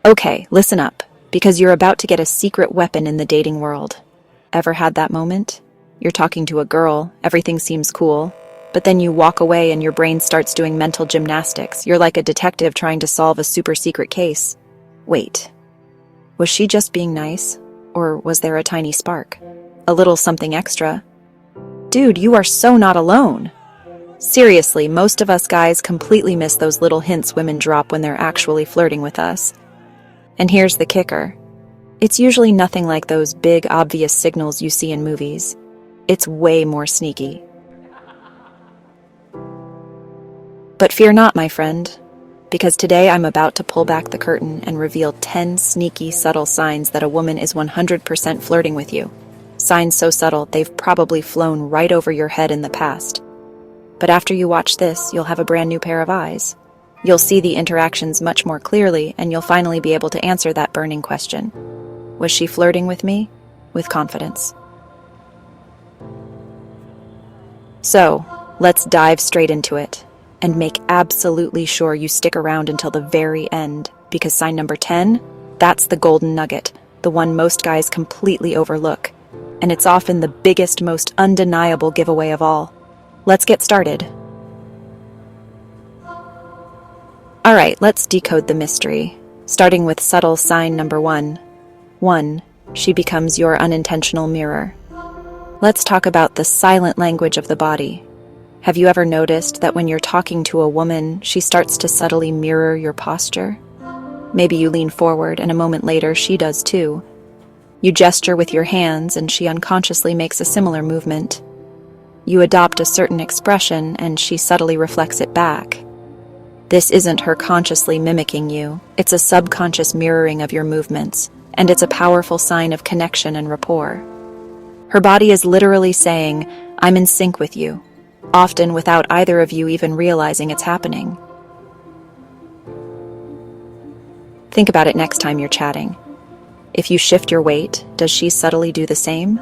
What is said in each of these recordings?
Okay, listen up, because you're about to get a secret weapon in the dating world. Ever had that moment? You're talking to a girl, everything seems cool, but then you walk away and your brain starts doing mental gymnastics. You're like a detective trying to solve a super secret case. Wait, was she just being nice? Or was there a tiny spark? A little something extra? Dude, you are so not alone. Seriously, most of us guys completely miss those little hints women drop when they're actually flirting with us. And here's the kicker. It's usually nothing like those big, obvious signals you see in movies. It's way more sneaky. But fear not, my friend, because today I'm about to pull back the curtain and reveal 10 sneaky, subtle signs that a woman is 100% flirting with you. Signs so subtle, they've probably flown right over your head in the past. But after you watch this, you'll have a brand new pair of eyes. You'll see the interactions much more clearly, and you'll finally be able to answer that burning question. Was she flirting with me? With confidence. So, let's dive straight into it, and make absolutely sure you stick around until the very end, because sign number 10, that's the golden nugget, the one most guys completely overlook. And it's often the biggest, most undeniable giveaway of all. Let's get started. All right, let's decode the mystery, starting with subtle sign number 1. 1. She becomes your unintentional mirror. Let's talk about the silent language of the body. Have you ever noticed that when you're talking to a woman, she starts to subtly mirror your posture? Maybe you lean forward, and a moment later, she does too. You gesture with your hands, and she unconsciously makes a similar movement. You adopt a certain expression, and she subtly reflects it back. This isn't her consciously mimicking you. It's a subconscious mirroring of your movements, and it's a powerful sign of connection and rapport. Her body is literally saying, "I'm in sync with you," often without either of you even realizing it's happening. Think about it next time you're chatting. If you shift your weight, does she subtly do the same?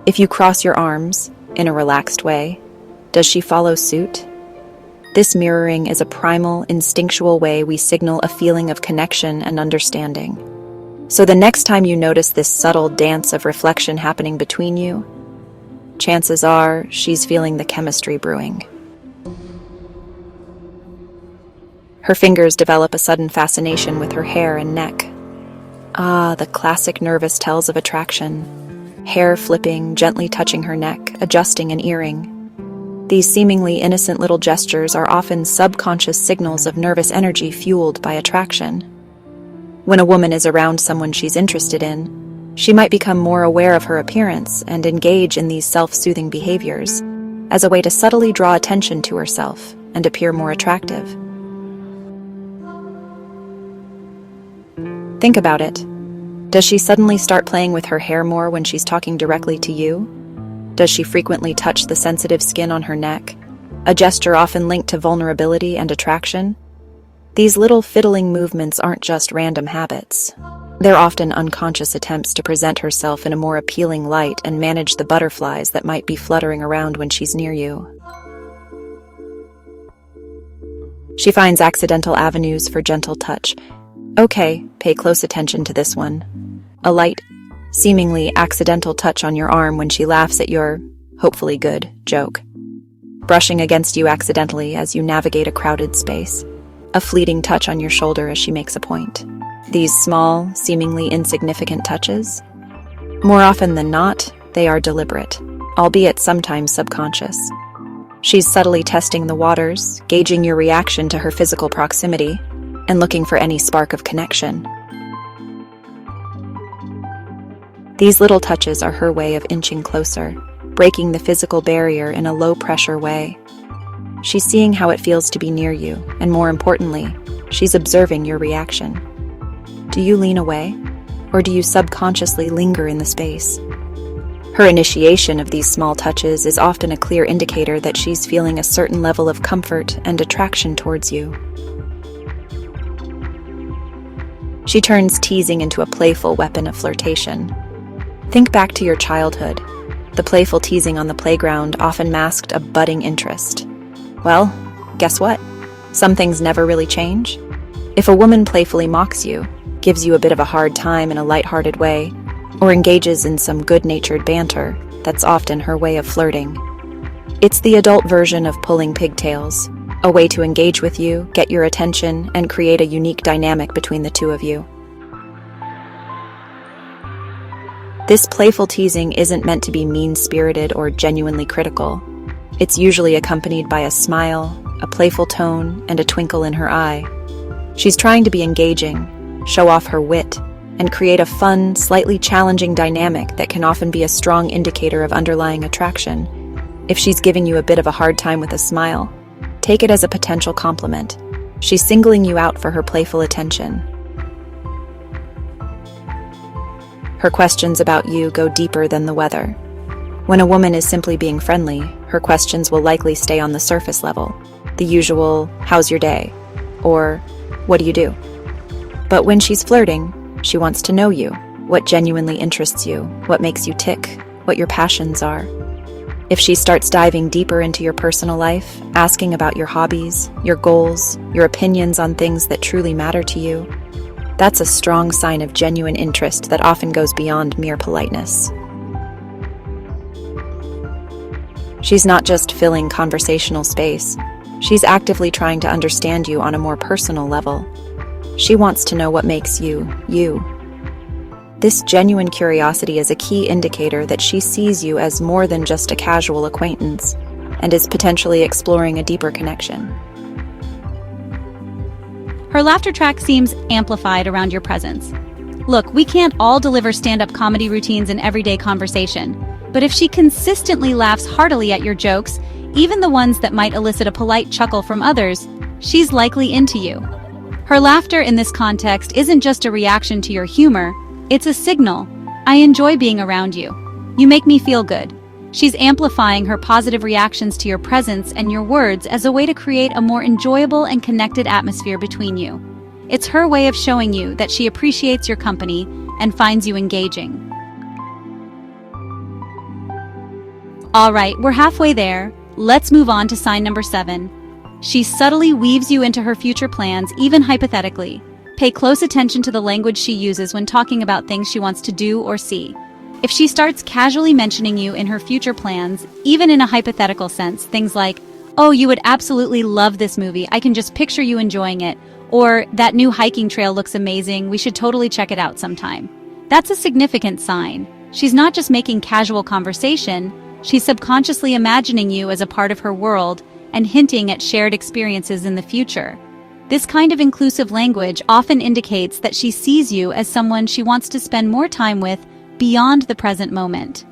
If you cross your arms, in a relaxed way, does she follow suit? This mirroring is a primal, instinctual way we signal a feeling of connection and understanding. So the next time you notice this subtle dance of reflection happening between you, chances are she's feeling the chemistry brewing. Her fingers develop a sudden fascination with her hair and neck. Ah, the classic nervous tells of attraction. Hair flipping, gently touching her neck, adjusting an earring. These seemingly innocent little gestures are often subconscious signals of nervous energy fueled by attraction. When a woman is around someone she's interested in, she might become more aware of her appearance and engage in these self-soothing behaviors as a way to subtly draw attention to herself and appear more attractive. Think about it. Does she suddenly start playing with her hair more when she's talking directly to you? Does she frequently touch the sensitive skin on her neck, a gesture often linked to vulnerability and attraction? These little fiddling movements aren't just random habits. They're often unconscious attempts to present herself in a more appealing light and manage the butterflies that might be fluttering around when she's near you. She finds accidental avenues for gentle touch. Okay, pay close attention to this one. A light, seemingly accidental touch on your arm when she laughs at your, hopefully good, joke. Brushing against you accidentally as you navigate a crowded space. A fleeting touch on your shoulder as she makes a point. These small, seemingly insignificant touches? More often than not, they are deliberate, albeit sometimes subconscious. She's subtly testing the waters, gauging your reaction to her physical proximity, and looking for any spark of connection. These little touches are her way of inching closer, breaking the physical barrier in a low-pressure way. She's seeing how it feels to be near you, and more importantly, she's observing your reaction. Do you lean away, or do you subconsciously linger in the space? Her initiation of these small touches is often a clear indicator that she's feeling a certain level of comfort and attraction towards you. She turns teasing into a playful weapon of flirtation. Think back to your childhood. The playful teasing on the playground often masked a budding interest. Well, guess what? Some things never really change. If a woman playfully mocks you, gives you a bit of a hard time in a lighthearted way, or engages in some good-natured banter, that's often her way of flirting. It's the adult version of pulling pigtails, a way to engage with you, get your attention, and create a unique dynamic between the two of you. This playful teasing isn't meant to be mean-spirited or genuinely critical. It's usually accompanied by a smile, a playful tone, and a twinkle in her eye. She's trying to be engaging, show off her wit, and create a fun, slightly challenging dynamic that can often be a strong indicator of underlying attraction. If she's giving you a bit of a hard time with a smile, take it as a potential compliment. She's singling you out for her playful attention. Her questions about you go deeper than the weather. When a woman is simply being friendly, her questions will likely stay on the surface level. The usual, "How's your day?" or "What do you do?" But when she's flirting, she wants to know you, what genuinely interests you, what makes you tick, what your passions are. If she starts diving deeper into your personal life, asking about your hobbies, your goals, your opinions on things that truly matter to you, that's a strong sign of genuine interest that often goes beyond mere politeness. She's not just filling conversational space, she's actively trying to understand you on a more personal level. She wants to know what makes you, you. This genuine curiosity is a key indicator that she sees you as more than just a casual acquaintance, and is potentially exploring a deeper connection. Her laughter track seems amplified around your presence. Look, we can't all deliver stand-up comedy routines in everyday conversation, but if she consistently laughs heartily at your jokes, even the ones that might elicit a polite chuckle from others, she's likely into you. Her laughter in this context isn't just a reaction to your humor, it's a signal. "I enjoy being around you. You make me feel good." She's amplifying her positive reactions to your presence and your words as a way to create a more enjoyable and connected atmosphere between you. It's her way of showing you that she appreciates your company and finds you engaging. All right, we're halfway there. Let's move on to sign number 7. She subtly weaves you into her future plans, even hypothetically. Pay close attention to the language she uses when talking about things she wants to do or see. If she starts casually mentioning you in her future plans, even in a hypothetical sense, things like, "Oh, you would absolutely love this movie, I can just picture you enjoying it," or "That new hiking trail looks amazing, we should totally check it out sometime," that's a significant sign. She's not just making casual conversation, she's subconsciously imagining you as a part of her world and hinting at shared experiences in the future. This kind of inclusive language often indicates that she sees you as someone she wants to spend more time with beyond the present moment.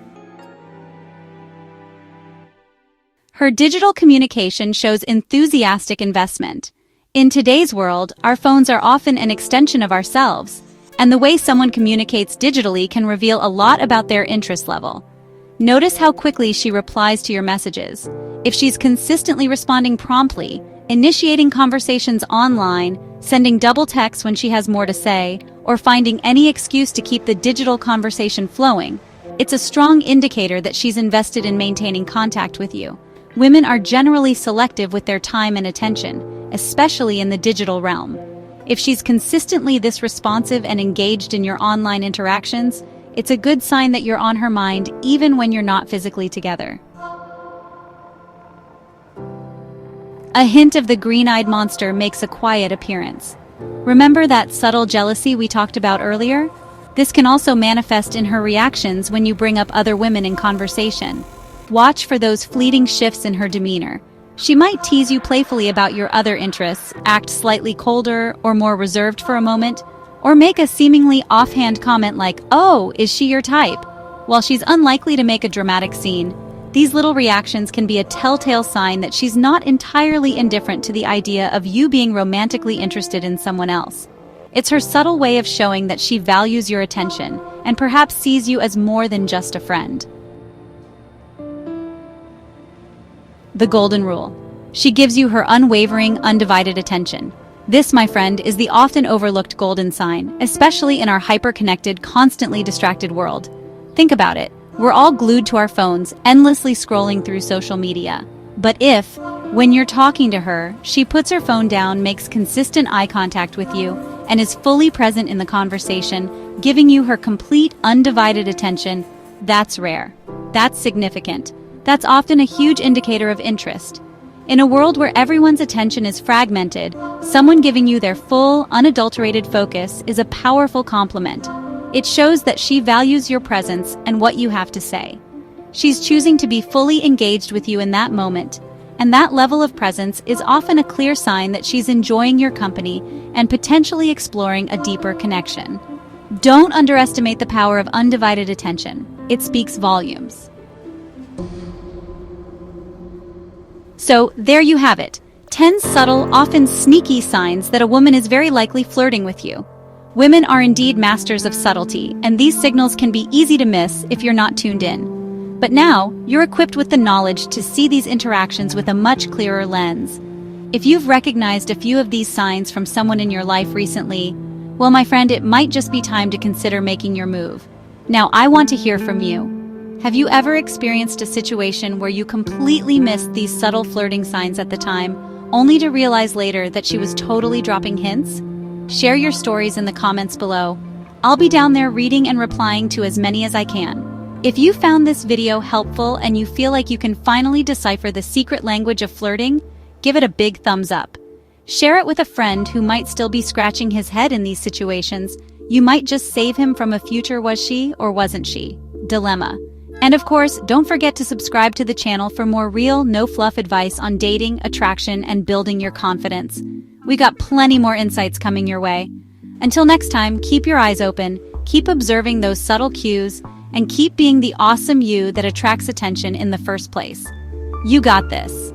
Her digital communication shows enthusiastic investment. In today's world, our phones are often an extension of ourselves, and the way someone communicates digitally can reveal a lot about their interest level. Notice how quickly she replies to your messages. If she's consistently responding promptly, initiating conversations online, sending double texts when she has more to say, or finding any excuse to keep the digital conversation flowing, it's a strong indicator that she's invested in maintaining contact with you. Women are generally selective with their time and attention, especially in the digital realm. If she's consistently this responsive and engaged in your online interactions, it's a good sign that you're on her mind even when you're not physically together. A hint of the green-eyed monster makes a quiet appearance. Remember that subtle jealousy we talked about earlier? This can also manifest in her reactions when you bring up other women in conversation. Watch for those fleeting shifts in her demeanor. She might tease you playfully about your other interests, act slightly colder or more reserved for a moment, or make a seemingly offhand comment like, "Oh, is she your type?" While she's unlikely to make a dramatic scene, these little reactions can be a telltale sign that she's not entirely indifferent to the idea of you being romantically interested in someone else. It's her subtle way of showing that she values your attention and perhaps sees you as more than just a friend. The golden rule. She gives you her unwavering, undivided attention. This, my friend, is the often overlooked golden sign, especially in our hyper-connected, constantly distracted world. Think about it. We're all glued to our phones, endlessly scrolling through social media. But if, when you're talking to her, she puts her phone down, makes consistent eye contact with you, and is fully present in the conversation, giving you her complete, undivided attention, that's rare. That's significant. That's often a huge indicator of interest. In a world where everyone's attention is fragmented, someone giving you their full, unadulterated focus is a powerful compliment. It shows that she values your presence and what you have to say. She's choosing to be fully engaged with you in that moment, and that level of presence is often a clear sign that she's enjoying your company and potentially exploring a deeper connection. Don't underestimate the power of undivided attention. It speaks volumes. So, there you have it. 10 subtle, often sneaky signs that a woman is very likely flirting with you. Women are indeed masters of subtlety, and these signals can be easy to miss if you're not tuned in. But now, you're equipped with the knowledge to see these interactions with a much clearer lens. If you've recognized a few of these signs from someone in your life recently, well, my friend, it might just be time to consider making your move. Now, I want to hear from you. Have you ever experienced a situation where you completely missed these subtle flirting signs at the time, only to realize later that she was totally dropping hints? Share your stories in the comments below. I'll be down there reading and replying to as many as I can. If you found this video helpful and you feel like you can finally decipher the secret language of flirting, give it a big thumbs up. Share it with a friend who might still be scratching his head in these situations. You might just save him from a future "was she or wasn't she" dilemma. And of course, don't forget to subscribe to the channel for more real, no-fluff advice on dating, attraction, and building your confidence. We got plenty more insights coming your way. Until next time, keep your eyes open, keep observing those subtle cues, and keep being the awesome you that attracts attention in the first place. You got this.